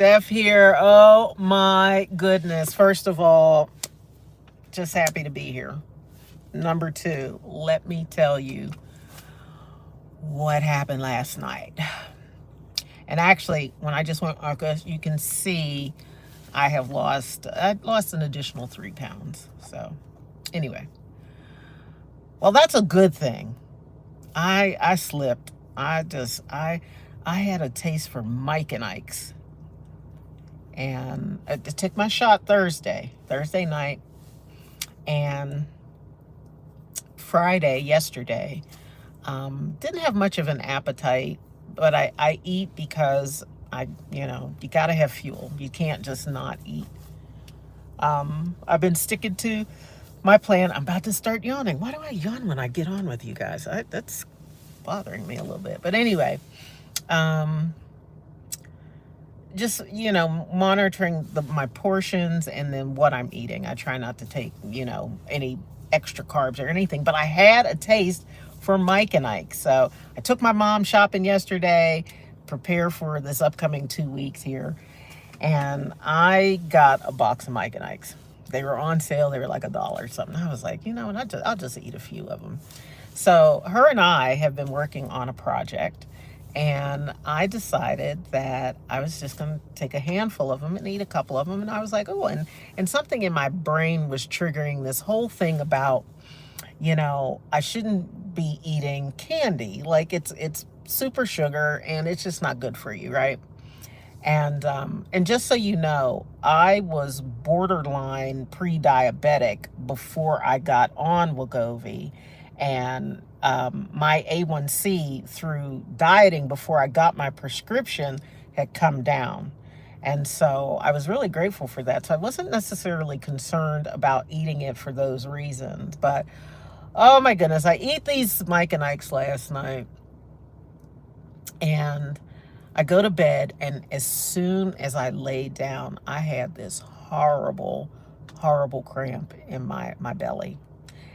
Steph here. Oh my goodness. First of all, just happy to be here. Number two, let me tell you what happened last night. And actually, when I just went, you can see I lost an additional 3 pounds. So anyway, well, that's a good thing. I slipped. I had a taste for Mike and Ike's. And I took my shot Thursday night, and yesterday. Didn't have much of an appetite, but I eat because you got to have fuel. You can't just not eat. I've been sticking to my plan. I'm about to start yawning. Why do I yawn when I get on with you guys? That's bothering me a little bit. But anyway, um, just monitoring my portions and then what I'm eating. I try not to take any extra carbs or anything, but I had a taste for Mike and Ike. So I took my mom shopping yesterday, prepare for this upcoming 2 weeks here, and I got a box of Mike and Ike's. They were on sale. They were like $1 or something. I was like, what, I'll just eat a few of them. So her and I have been working on a project, and I decided that I was just going to take a handful of them and eat a couple of them. And I was like, oh, and something in my brain was triggering this whole thing about, I shouldn't be eating candy. Like it's super sugar and it's just not good for you, right? And just so you know, I was borderline pre-diabetic before I got on Wegovy, and my A1C through dieting before I got my prescription had come down. And so I was really grateful for that. So I wasn't necessarily concerned about eating it for those reasons. But oh my goodness, I eat these Mike and Ike's last night, and I go to bed, and as soon as I laid down, I had this horrible, horrible cramp in my belly.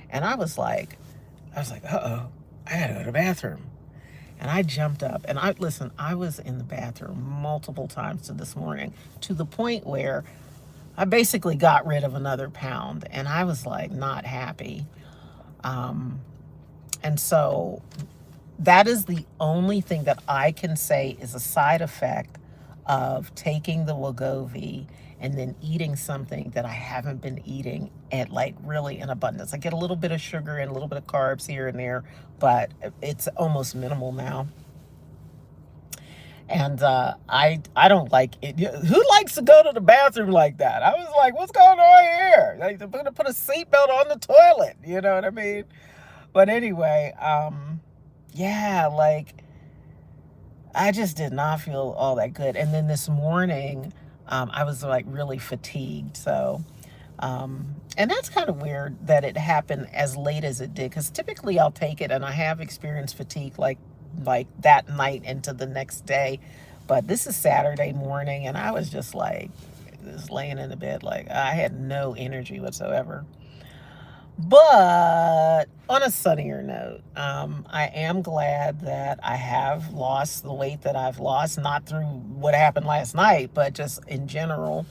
And I was like, uh-oh, I gotta go to the bathroom. And I jumped up, and I was in the bathroom multiple times this morning, to the point where I basically got rid of another pound, and I was like not happy. And so that is the only thing that I can say is a side effect of taking the Wegovy and then eating something that I haven't been eating at like really in abundance. I get a little bit of sugar and a little bit of carbs here and there, but it's almost minimal now. And I don't like it. Who likes to go to the bathroom like that? I was like, what's going on here? Like, they're gonna put a seatbelt on the toilet. You know what I mean? But anyway, yeah, like I just did not feel all that good. And then this morning, I was like really fatigued. So, and that's kind of weird that it happened as late as it did, because typically I'll take it, and I have experienced fatigue like that night into the next day. But this is Saturday morning, and I was just laying in the bed, like I had no energy whatsoever. But on a sunnier note, I am glad that I have lost the weight that I've lost, not through what happened last night, but just in general.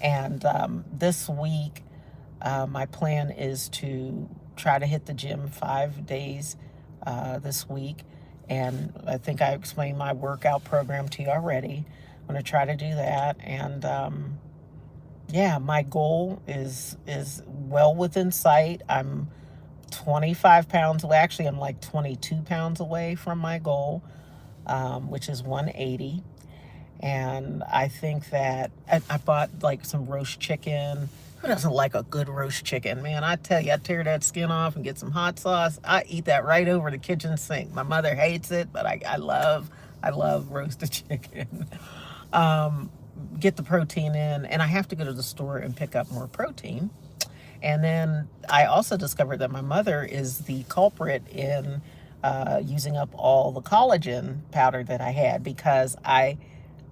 And this week, my plan is to try to hit the gym 5 days this week. And I think I explained my workout program to you already. I'm going to try to do that. And yeah, my goal is well within sight. I'm 25 pounds away. Actually, I'm like 22 pounds away from my goal, which is 180. And I think that I bought like some roast chicken. Who doesn't like a good roast chicken? Man, I tell you, I tear that skin off and get some hot sauce. I eat that right over the kitchen sink. My mother hates it, but I love roasted chicken. um, get the protein in, and I have to go to the store and pick up more protein. And then I also discovered that my mother is the culprit in using up all the collagen powder that I had, because I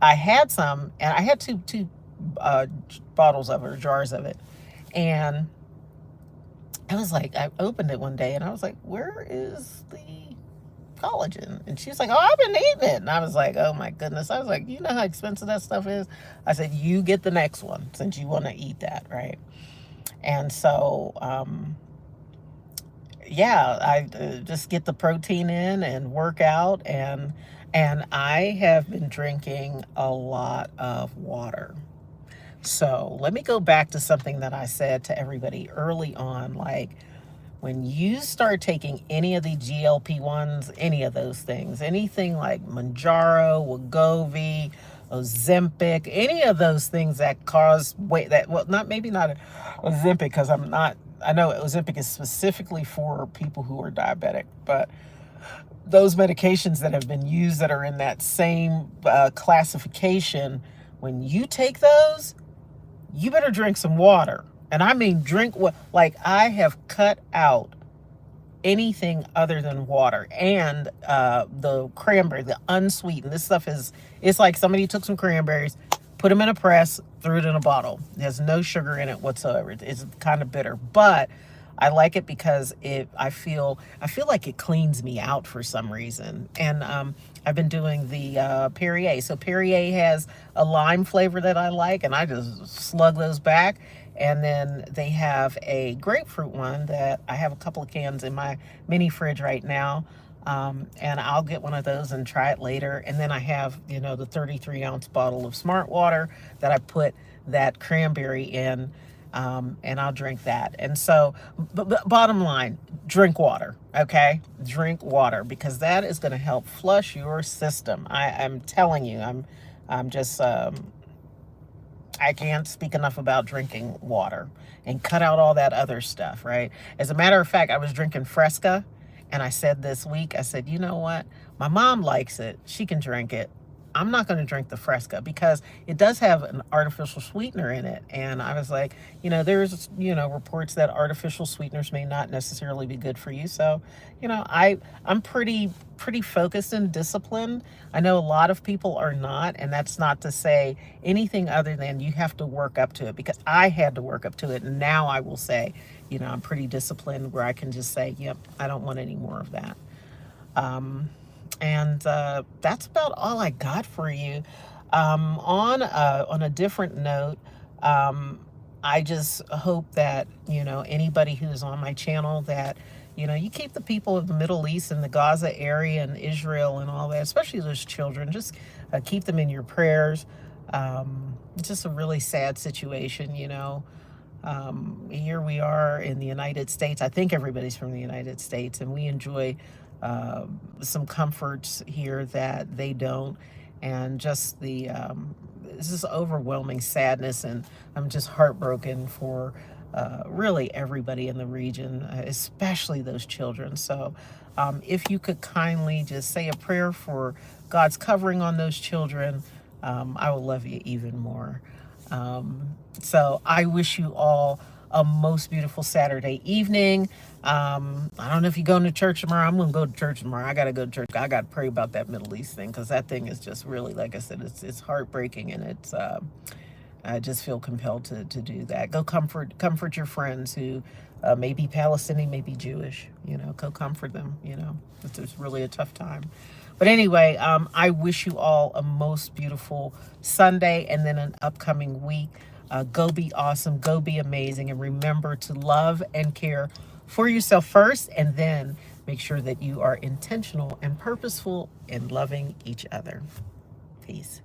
had some, and I had two uh, bottles of it, or jars of it, and I was like, I opened it one day, and I was like, where is the collagen. And she was like, oh, I've been eating it. And I was like, oh my goodness. I was like, you know how expensive that stuff is? I said, you get the next one since you want to eat that, right? And so, yeah, I just get the protein in and work out, and I have been drinking a lot of water. So let me go back to something that I said to everybody early on. Like, when you start taking any of the GLP-1s, any of those things, anything like Manjaro, Wegovy, Ozempic, any of those things that cause weight, that, well, not, maybe not Ozempic, because I know Ozempic is specifically for people who are diabetic, but those medications that have been used that are in that same classification, when you take those, you better drink some water. And I mean, drink what, like, I have cut out anything other than water, and the cranberry, the unsweetened. This stuff is, it's like somebody took some cranberries, put them in a press, threw it in a bottle. It has no sugar in it whatsoever. It's kind of bitter, but I like it because I feel like it cleans me out for some reason. And I've been doing the Perrier. So Perrier has a lime flavor that I like, and I just slug those back. And then they have a grapefruit one that I have a couple of cans in my mini fridge right now. And I'll get one of those and try it later. And then I have, the 33-ounce bottle of Smart Water that I put that cranberry in. And I'll drink that. And so, but bottom line, drink water, okay? Drink water, because that is going to help flush your system. I'm telling you, I'm just, I can't speak enough about drinking water, and cut out all that other stuff, right? As a matter of fact, I was drinking Fresca, and I said this week, I said, you know what? My mom likes it. She can drink it. I'm not going to drink the Fresca because it does have an artificial sweetener in it. And I was like, there's, reports that artificial sweeteners may not necessarily be good for you. So, I'm pretty focused and disciplined. I know a lot of people are not, and that's not to say anything other than you have to work up to it, because I had to work up to it. And now I will say, I'm pretty disciplined where I can just say, yep, I don't want any more of that. And that's about all I got for you. On a different note, I just hope that, anybody who's on my channel, that, you keep the people of the Middle East and the Gaza area and Israel and all that, especially those children, just keep them in your prayers. It's just a really sad situation, Here we are in the United States. I think everybody's from the United States, and we enjoy some comforts here that they don't. And just this is overwhelming sadness, and I'm just heartbroken for really everybody in the region, especially those children. So if you could kindly just say a prayer for God's covering on those children, I will love you even more. So I wish you all a most beautiful Saturday evening. I don't know if you're going to church tomorrow. I'm going to go to church tomorrow. I got to go to church. I got to pray about that Middle East thing, because that thing is just really, like I said, it's heartbreaking, and it's I just feel compelled to do that. Go comfort your friends who may be Palestinian, may be Jewish. Go comfort them. It's really a tough time. But anyway, I wish you all a most beautiful Sunday, and then an upcoming week. Go be awesome, go be amazing, and remember to love and care for yourself first, and then make sure that you are intentional and purposeful in loving each other. Peace.